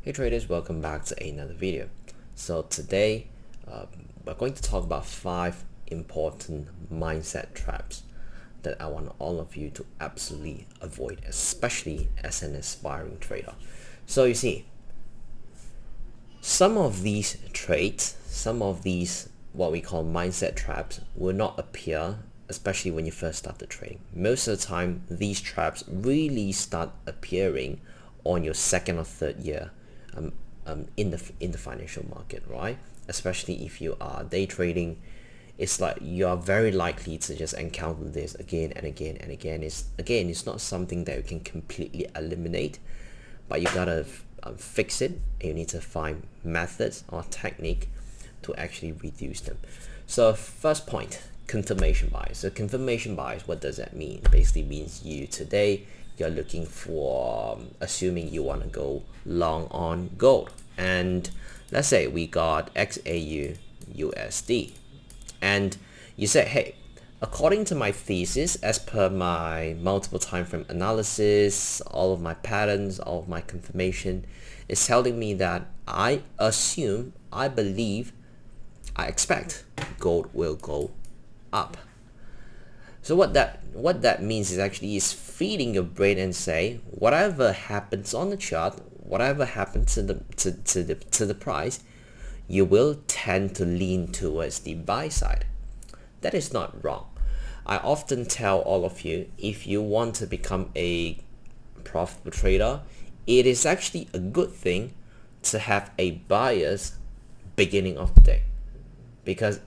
Hey traders, welcome back to another video. So today we're going to talk about 5 important mindset traps that I want all of you to absolutely avoid, especially as an aspiring trader. So you see, some of these traits, some of these what we call mindset traps will not appear, especially when you first start the trading. Most of the time, these traps really start appearing on your second or third year in the financial market, right? Especially if you are day trading, it's like you are very likely to just encounter this again and again and again. It's not something that you can completely eliminate, but you gotta fix it, and you need to find methods or technique to actually reduce them. So first point, confirmation bias. So confirmation bias, what does that mean? Basically means you're looking for, assuming you want to go long on gold, and let's say we got XAUUSD, and you say, hey, according to my thesis, as per my multiple time frame analysis, all of my patterns, all of my confirmation is telling me that I assume, I believe, I expect gold will go up. So what that means is actually is feeding your brain and say, whatever happens on the chart, whatever happens to the price, you will tend to lean towards the buy side. That is not wrong. I often tell all of you, if you want to become a profitable trader, it is actually a good thing to have a bias beginning of the day. Because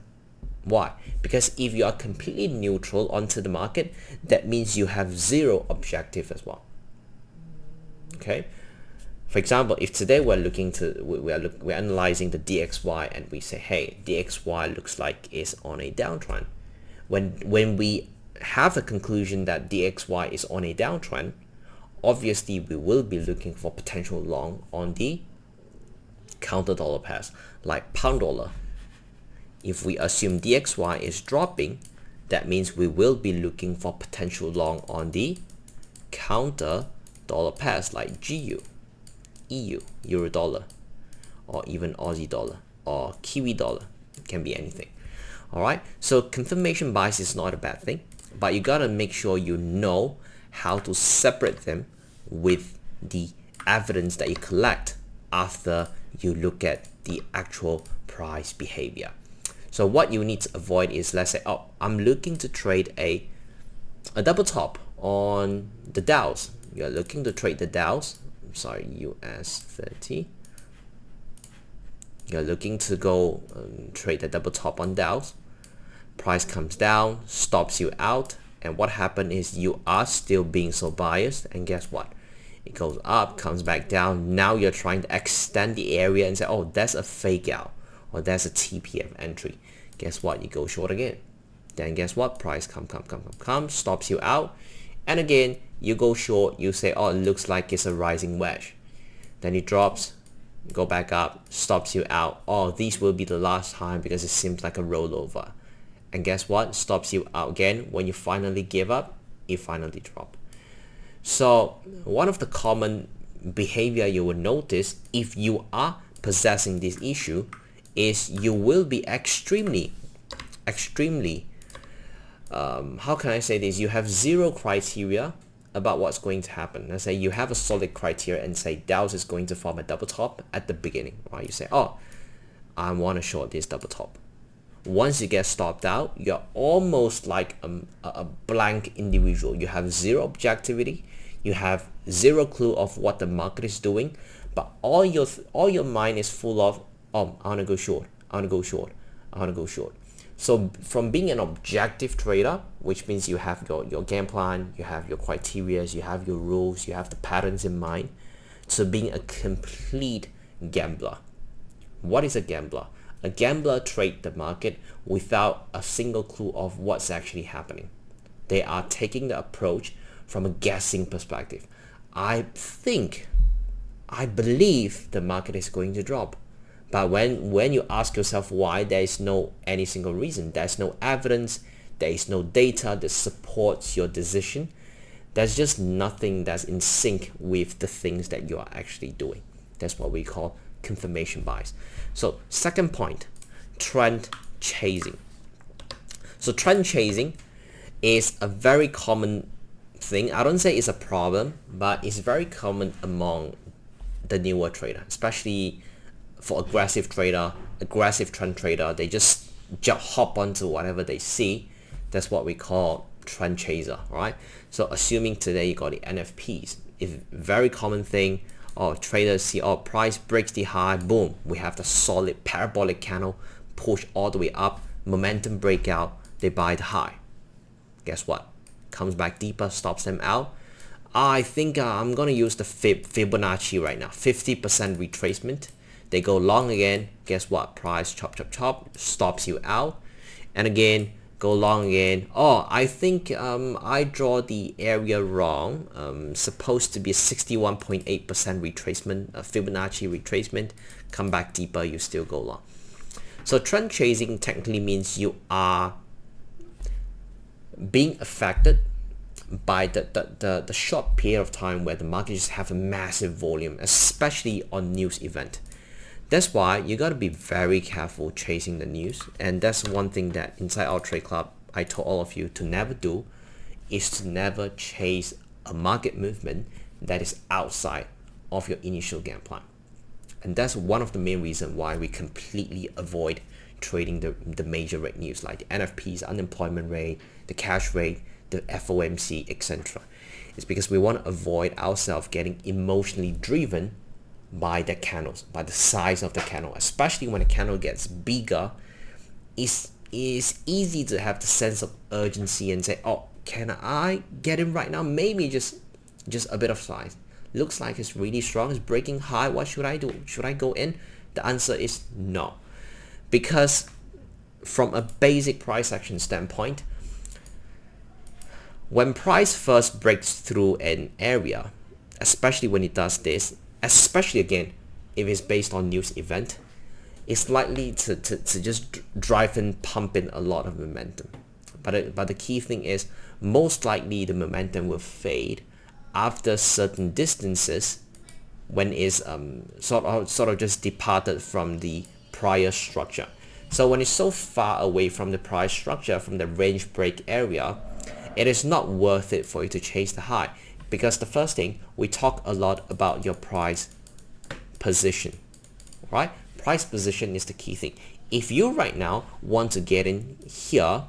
why? Because if you are completely neutral onto the market, that means you have zero objective as well. Okay. For example, if today we're analyzing the DXY and we say, hey, DXY looks like it's on a downtrend. When we have a conclusion that DXY is on a downtrend, obviously we will be looking for potential long on the counter dollar pairs like pound dollar. If we assume DXY is dropping, that means we will be looking for potential long on the counter dollar pairs like GU, EU, Euro dollar, or even Aussie dollar or Kiwi dollar. It can be anything. Alright, so confirmation bias is not a bad thing, but you gotta make sure you know how to separate them with the evidence that you collect after you look at the actual price behavior. So what you need to avoid is, let's say, oh, I'm looking to trade a double top on the Dows. You're looking to trade the Dows, US 30. You're looking to go trade the double top on Dows. Price comes down, stops you out, and what happened is you are still being so biased, and guess what? It goes up, comes back down. Now you're trying to extend the area and say, oh, that's a fake out, or that's a TPF entry. Guess what? You go short again. Then guess what? Price come, stops you out, and again you go short. You say, oh, it looks like it's a rising wedge. Then it drops, go back up, stops you out. Oh, these will be the last time because it seems like a rollover. And guess what? Stops you out again. When you finally give up, you finally drop. So one of the common behavior you will notice if you are possessing this issue is you will be extremely how can I say this, you have zero criteria about what's going to happen. Let's say you have a solid criteria and say Dows is going to form a double top at the beginning, right? You say, oh, I want to short this double top. Once you get stopped out, you're almost like a blank individual. You have zero objectivity, you have zero clue of what the market is doing, but all your mind is full of, oh, I want to go short, I want to go short, I want to go short. So from being an objective trader, which means you have your game plan, you have your criteria, you have your rules, you have the patterns in mind, to being a complete gambler. What is a gambler? A gambler trades the market without a single clue of what's actually happening. They are taking the approach from a guessing perspective. I believe the market is going to drop. But when you ask yourself why, there is no any single reason. There's no evidence. There is no data that supports your decision. There's just nothing that's in sync with the things that you are actually doing. That's what we call confirmation bias. So second point, trend chasing. So trend chasing is a very common thing. I don't say it's a problem, but it's very common among the newer trader, especially for aggressive trend trader. They just hop onto whatever they see. That's what we call trend chaser, right? So assuming today you got the NFPs, it's a very common thing. Or traders see, price breaks the high, boom, we have the solid parabolic candle, push all the way up, momentum breakout, they buy the high. Guess what? Comes back deeper, stops them out. I think I'm gonna use the Fibonacci right now, 50% retracement. They go long again. Guess what? Price chop, stops you out, and again go long again. I think I draw the area wrong. Supposed to be a 61.8% retracement, a Fibonacci retracement. Come back deeper, you still go long. So trend chasing technically means you are being affected by the short period of time where the market just have a massive volume, especially on news event. That's why you got to be very careful chasing the news, and that's one thing that inside our trade club I told all of you to never do, is to never chase a market movement that is outside of your initial game plan. And that's one of the main reasons why we completely avoid trading the major rate news like the NFPs, unemployment rate, the cash rate, the FOMC, etc. It's because we want to avoid ourselves getting emotionally driven by the candles, by the size of the candle. Especially when the candle gets bigger, it's easy to have the sense of urgency and say, can I get in right now? Maybe just a bit of size. Looks like it's really strong, it's breaking high. What should I do? Should I go in? The answer is no. Because from a basic price action standpoint, when price first breaks through an area, especially when it does this, especially again if it's based on news event, it's likely to just drive and pump in a lot of momentum. But the key thing is, most likely the momentum will fade after certain distances, when it's sort of just departed from the prior structure. So when it's so far away from the prior structure, from the range break area, it is not worth it for you to chase the high. Because the first thing, we talk a lot about your price position, right? Price position is the key thing. If you right now want to get in here,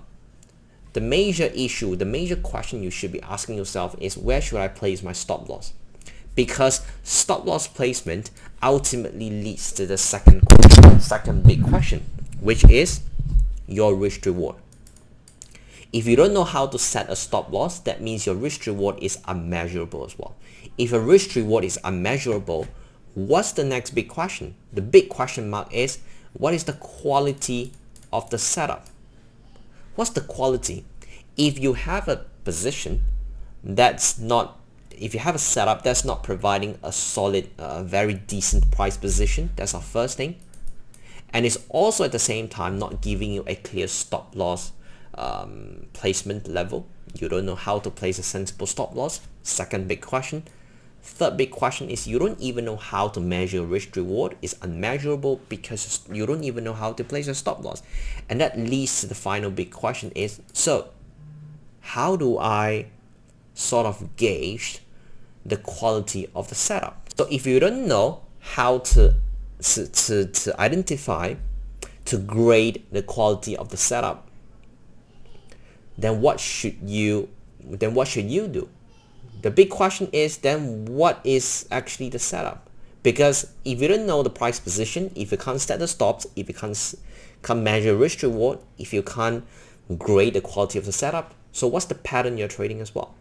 the major issue, the major question you should be asking yourself is, where should I place my stop loss? Because stop loss placement ultimately leads to the second big question, which is your risk reward. If you don't know how to set a stop loss, that means your risk reward is unmeasurable as well. If a risk reward is unmeasurable, what's the next big question? The big question mark is, what is the quality of the setup? What's the quality? If you have a position if you have a setup that's not providing a solid, very decent price position, that's our first thing. And it's also at the same time not giving you a clear stop loss placement level. You don't know how to place a sensible stop loss. Second big question. Third big question is, you don't even know how to measure risk reward. It's unmeasurable because you don't even know how to place a stop loss. And that leads to the final big question is, so how do I sort of gauge the quality of the setup? So if you don't know how to identify, to grade the quality of the setup, then what should you do? The big question is, then what is actually the setup? Because if you don't know the price position, if you can't set the stops, if you can't measure risk reward, if you can't grade the quality of the setup, so what's the pattern you're trading as well?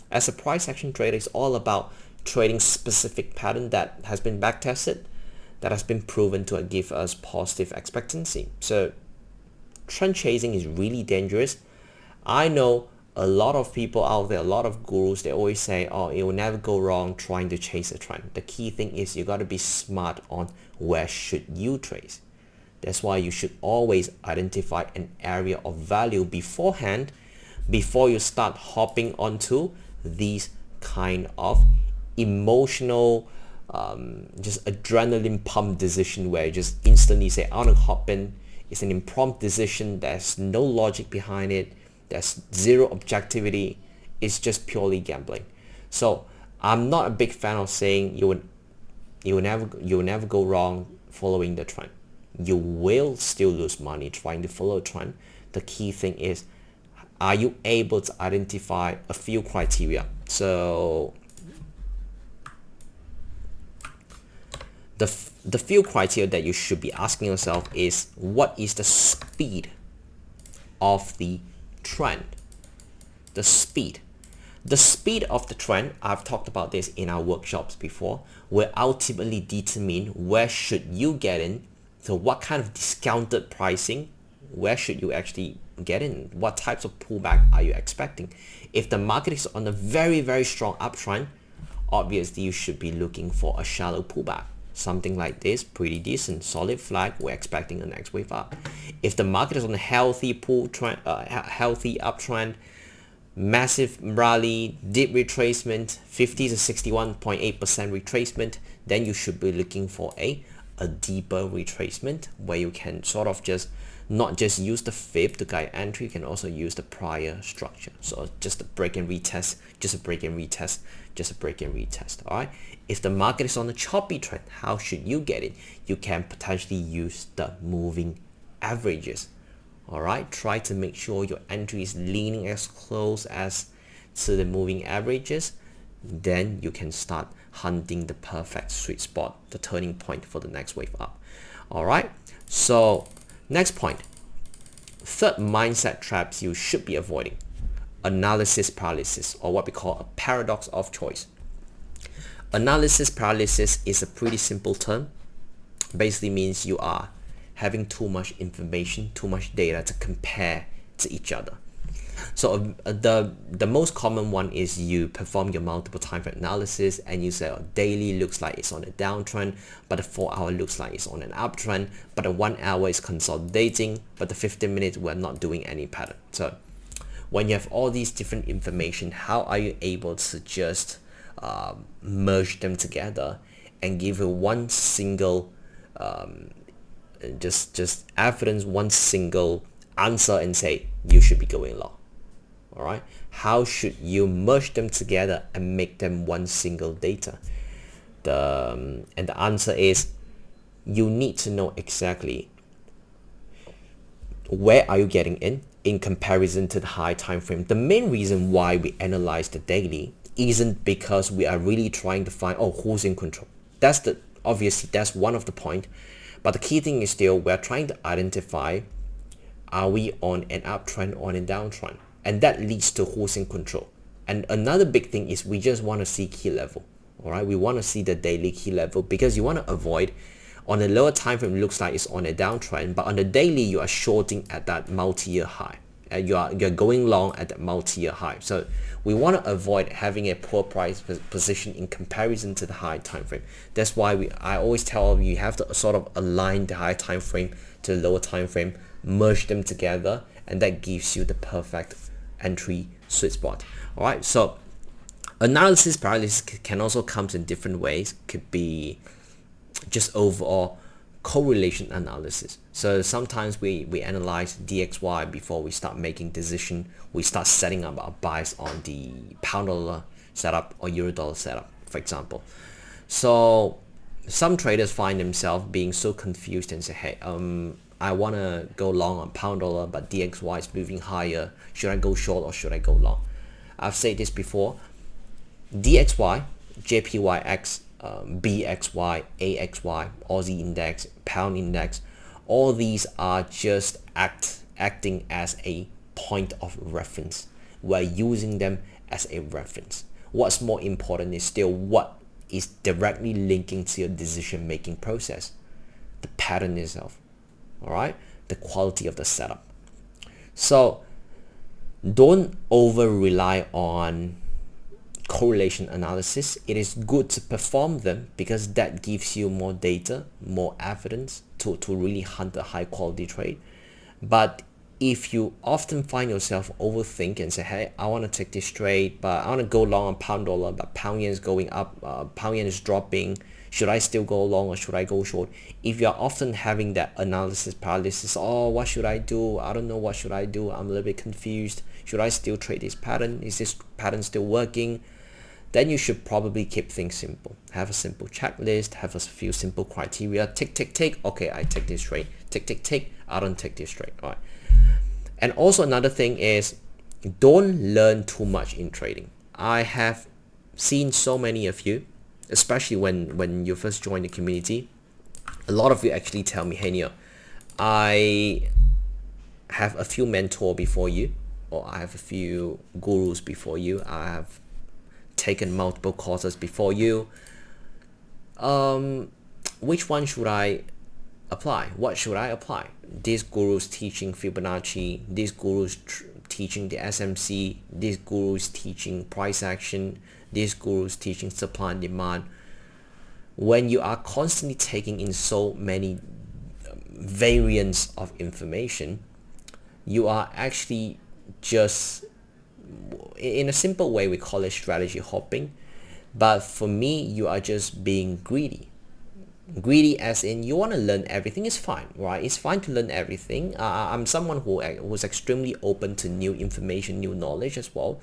As a price action trader, it's all about trading specific pattern that has been back tested, that has been proven to give us positive expectancy. So trend chasing is really dangerous. I know a lot of people out there, a lot of gurus, they always say, it will never go wrong trying to chase a trend. The key thing is you got to be smart on where should you trade. That's why you should always identify an area of value beforehand, before you start hopping onto these kind of emotional just adrenaline pump decision where you just instantly say I want to hop in. It's an impromptu decision. There's no logic behind it. There's zero objectivity. It's just purely gambling. So I'm not a big fan of saying you will never go wrong following the trend. You will still lose money trying to follow a trend. The key thing is, are you able to identify a few criteria? So the few criteria that you should be asking yourself is, what is the speed of the trend? The speed of the trend, I've talked about this in our workshops before, will ultimately determine where should you get in. So what kind of discounted pricing, where should you actually get in? What types of pullback are you expecting? If the market is on a very, very strong uptrend, obviously you should be looking for a shallow pullback. Something like this, pretty decent, solid flag, we're expecting a next wave up. If the market is on a healthy healthy uptrend, massive rally, deep retracement, 50 to 61.8% retracement, then you should be looking for a deeper retracement where you can sort of just not just use the fib to guide entry, you can also use the prior structure. So just a break and retest, just a break and retest, just a break and retest. All right. If the market is on a choppy trend, how should you get it? You can potentially use the moving averages. All right. Try to make sure your entry is leaning as close as to the moving averages. Then you can start hunting the perfect sweet spot, the turning point for the next wave up. All right. So next point, third mindset traps you should be avoiding: analysis paralysis, or what we call a paradox of choice. Analysis paralysis is a pretty simple term. Basically means you are having too much information, too much data to compare to each other. So the most common one is you perform your multiple time frame analysis and you say, oh, daily looks like it's on a downtrend, but the 4 hour looks like it's on an uptrend, but the 1 hour is consolidating, but the 15 minutes we're not doing any pattern. So when you have all these different information, how are you able to just merge them together and give you one single just evidence, one single answer and say you should be going long? All right, how should you merge them together and make them one single data? And the answer is, you need to know exactly where are you getting in comparison to the high time frame. The main reason why we analyze the daily isn't because we are really trying to find, oh, who's in control. Obviously that's one of the point, but the key thing is still we're trying to identify, are we on an uptrend or on a downtrend? And that leads to who's in control. And another big thing is we just want to see key level. All right, we want to see the daily key level because you want to avoid, on a lower time frame looks like it's on a downtrend, but on the daily you are shorting at that multi-year high. You're going long at that multi-year high. So we want to avoid having a poor price position in comparison to the high time frame. That's why I always tell you have to sort of align the high time frame to the lower time frame, merge them together, and that gives you the perfect entry sweet spot. All right, so analysis paralysis can also come in different ways. Could be just overall correlation analysis. So sometimes we analyze DXY before we start making decision. We start setting up our buys on the pound dollar setup or euro dollar setup, for example. So some traders find themselves being so confused and say, hey, I want to go long on pound dollar, but DXY is moving higher. Should I go short or should I go long? I've said this before. DXY, JPYX, BXY, AXY, Aussie index, pound index, all these are just acting as a point of reference. We're using them as a reference. What's more important is still what is directly linking to your decision making process, the pattern itself. All right, the quality of the setup. So don't over rely on correlation analysis. It is good to perform them because that gives you more data, more evidence to really hunt a high quality trade. But if you often find yourself overthink and say, hey, I want to take this trade, but I want to go long on pound dollar, but pound yen is going up, pound yen is dropping, Should I still go long or should I go short? If you're often having that analysis paralysis, oh, what should I do? I don't know what should I do. I'm a little bit confused. Should I still trade this pattern? Is this pattern still working? Then you should probably keep things simple. Have a simple checklist, have a few simple criteria. Tick, tick, tick. Okay, I take this trade. Tick, tick, tick. I don't take this trade. All right. And also another thing is, don't learn too much in trading. I have seen so many of you, especially when you first join the community, a lot of you actually tell me, hey Neo, I have a few mentors before you, or I have a few gurus before you, I have taken multiple courses before you. Which one should I apply? What should I apply? This guru's teaching Fibonacci, this guru's teaching the SMC, this guru's teaching price action, this guru's teaching supply and demand. When you are constantly taking in so many variants of information, you are actually just, in a simple way, we call it strategy hopping. But for me, you are just being greedy. Greedy as in you want to learn everything. Is fine, right? It's fine to learn everything. I'm someone who's extremely open to new information, new knowledge as well.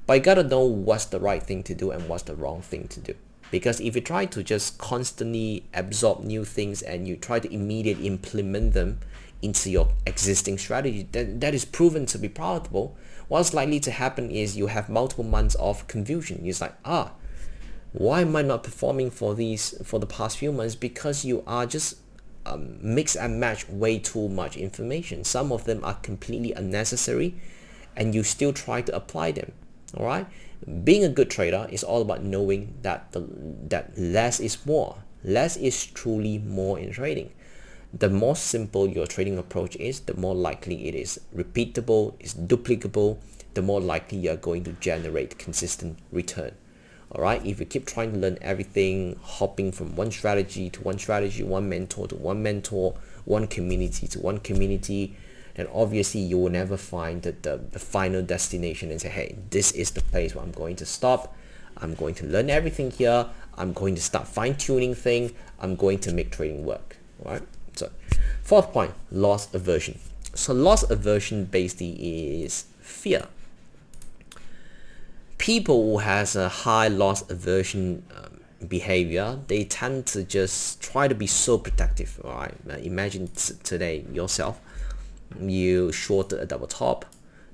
But you gotta know what's the right thing to do and what's the wrong thing to do. Because if you try to just constantly absorb new things and you try to immediately implement them into your existing strategy, that is proven to be profitable. What's likely to happen is you have multiple months of confusion. It's like, why am I not performing for the past few months? Because you are just mix and match way too much information. Some of them are completely unnecessary and you still try to apply them. All right. Being a good trader is all about knowing that that less is more. Less is truly more in trading. The more simple your trading approach is, the more likely it is repeatable, is duplicable, the more likely you're going to generate consistent return. All right. If you keep trying to learn everything, hopping from one strategy to one strategy, one mentor to one mentor, one community to one community, then obviously you will never find the final destination and say, hey, this is the place where I'm going to stop. I'm going to learn everything here. I'm going to start fine-tuning things. I'm going to make trading work. All right. So fourth point, loss aversion. So loss aversion basically is fear. People who has a high loss aversion behavior, they tend to just try to be so protective. All right. Imagine today yourself, you shorted a double top,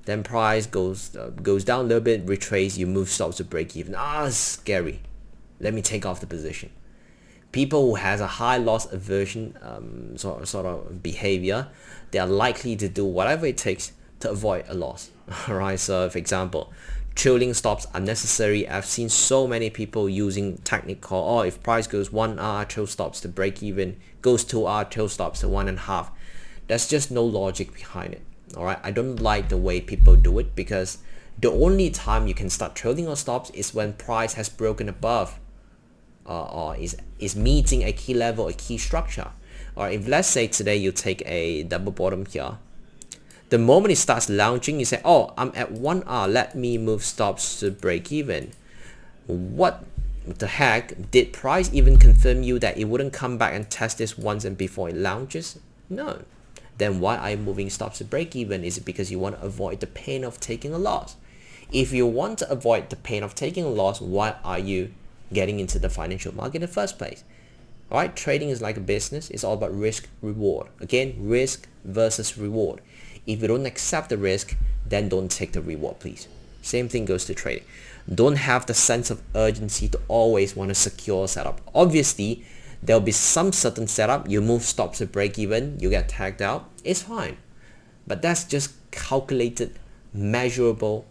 then price goes down a little bit, retrace, you move stops to break even. Scary. Let me take off the position. People who has a high loss aversion sort of behavior, they are likely to do whatever it takes to avoid a loss. All right. So for example, trailing stops are necessary. I've seen so many people using technical, or if price goes 1 hour, trail stops to break even, goes 2 hour, trail stops to 1.5. There's just no logic behind it. All right. I don't like the way people do it, because the only time you can start trailing or stops is when price has broken above or is meeting a key level, a key structure. Or if let's say today you take a double bottom here, the moment it starts lounging, you say, oh, I'm at 1 hour, let me move stops to break even. What the heck? Did price even confirm you that it wouldn't come back and test this once and before it launches? No. Then why are you moving stops to break even? Is it because you want to avoid the pain of taking a loss? If you want to avoid the pain of taking a loss, why are you getting into the financial market in the first place? All right, trading is like a business. It's all about risk reward. Again, risk versus reward. If you don't accept the risk, then don't take the reward, please. Same thing goes to trading. Don't have the sense of urgency to always want to secure setup. Obviously, there'll be some certain setup, you move stops to break even, you get tagged out, it's fine. But that's just calculated, measurable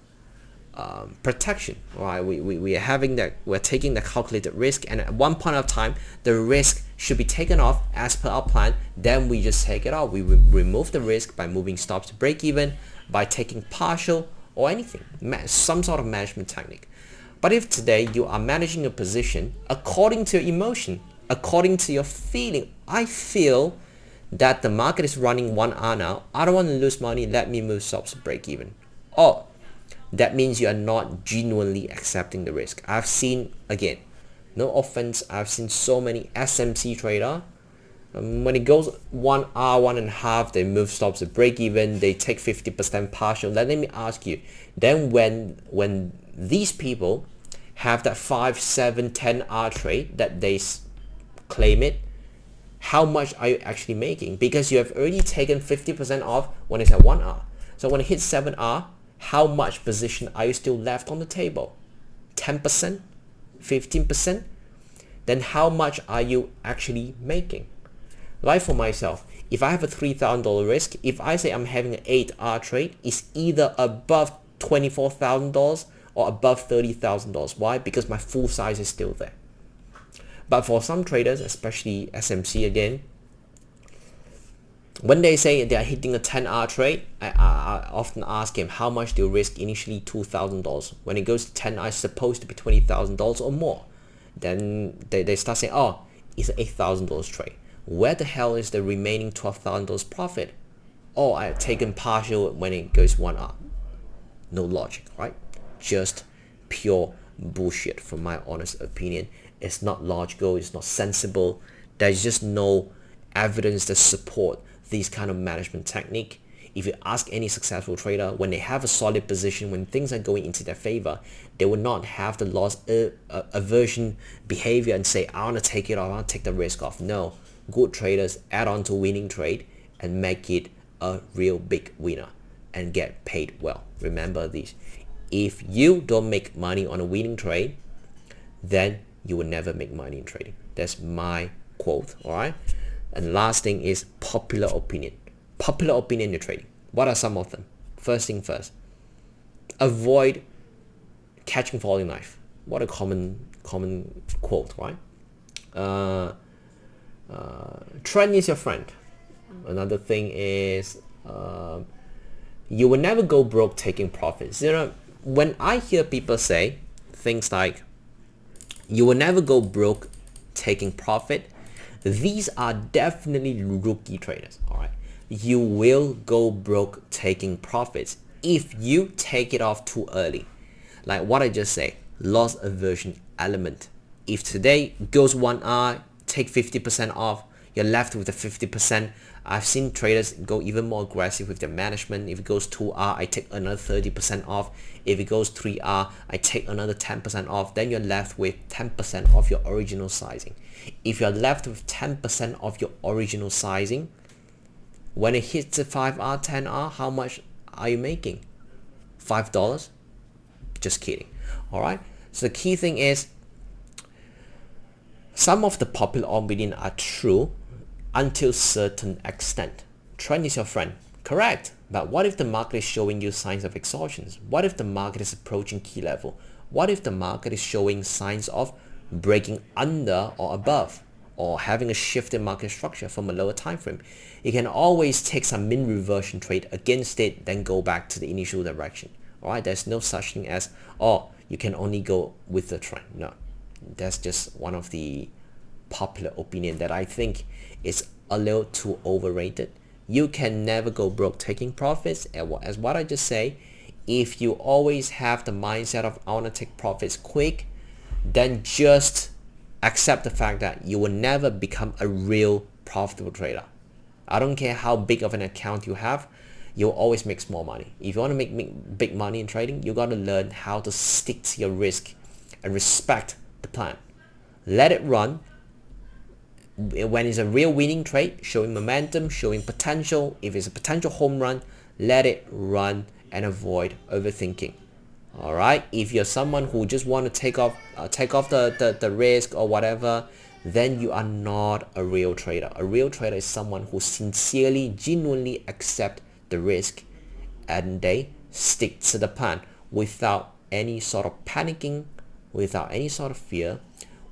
protection, right? We are having that, we're taking the calculated risk, and at one point of time, the risk should be taken off as per our plan. Then we just take it off. We remove the risk by moving stops to break even, by taking partial or anything, some sort of management technique. But if today you are managing your position according to your emotion, according to your feeling, I feel that the market is running 1 hour now, I don't want to lose money, let me move stops to break even. Oh, that means you are not genuinely accepting the risk. I've seen, again, No offense, I've seen so many SMC trader. When it goes 1 hour, 1.5, they move stops to break even, they take 50% partial. Let me ask you, then when these people have that 5, 7, 10 hour trade that they claim it, how much are you actually making? Because you have already taken 50% off when it's at 1 hour. So when it hits 7 hour, how much position are you still left on the table? 10%? 15%? Then how much are you actually making? Like for myself, if I have a $3,000 risk, if I say I'm having an 8-hour trade, it's either above $24,000 or above $30,000. Why? Because my full size is still there. But for some traders, especially SMC again, when they say they are hitting a 10-hour trade, I often ask them, how much do you risk? Initially $2,000. When it goes to 10 hours, it's supposed to be $20,000 or more. Then they start saying, oh, it's an $8,000 trade. Where the hell is the remaining $12,000 profit? Oh, I've taken partial when it goes 1 hour. No logic, right? Just pure bullshit from my honest opinion. It's not logical, it's not sensible. There's just no evidence to support these kind of management technique. If you ask any successful trader, when they have a solid position, when things are going into their favor, they will not have the loss aversion behavior and say, I want to take it off, I want to take the risk off. No, good traders add on to winning trade and make it a real big winner and get paid well. Remember this. If you don't make money on a winning trade, then you will never make money in trading. That's my quote, all right? And last thing is popular opinion. Popular opinion in trading. What are some of them? First thing first, avoid catching falling knife. What a common quote, right? Trend is your friend. Another thing is you will never go broke taking profits. You know, when I hear people say things like you will never go broke taking profit, these are definitely rookie traders, all right? You will go broke taking profits if you take it off too early. Like what I just say, loss aversion element. If today goes 1 hour, take 50% off, you're left with the 50%. I've seen traders go even more aggressive with their management. If it goes 2 hour, I take another 30% off. If it goes 3 hour, I take another 10% off. Then you're left with 10% of your original sizing. If you're left with 10% of your original sizing, when it hits the 5 hour, 10 hour, how much are you making? $5? Just kidding. All right. So the key thing is, some of the popular opinion are true until certain extent. Trend is your friend. Correct. But what if the market is showing you signs of exhaustion? What if the market is approaching key level? What if the market is showing signs of breaking under or above, or having a shift in market structure from a lower time frame? You can always take some mean reversion trade against it, then go back to the initial direction. All right, there's no such thing as, oh, you can only go with the trend. No, that's just one of the popular opinion that I think is a little too overrated. You can never go broke taking profits. As what I just say, if you always have the mindset of I want to take profits quick, then just accept the fact that you will never become a real profitable trader. I don't care how big of an account you have, you'll always make small money. If you want to make big money in trading, you got to learn how to stick to your risk and respect the plan. Let it run. When it's a real winning trade, showing momentum, showing potential, if it's a potential home run, let it run and avoid overthinking. All right, if you're someone who just want to take off the risk or whatever, then you are not a real trader. A real trader is someone who sincerely, genuinely accept the risk and they stick to the plan without any sort of panicking, without any sort of fear,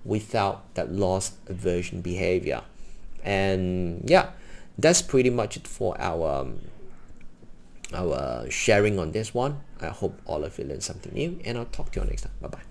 without that loss aversion behavior. And yeah, that's pretty much it for our sharing on this one. I hope all of you learned something new, and I'll talk to you next time. Bye bye.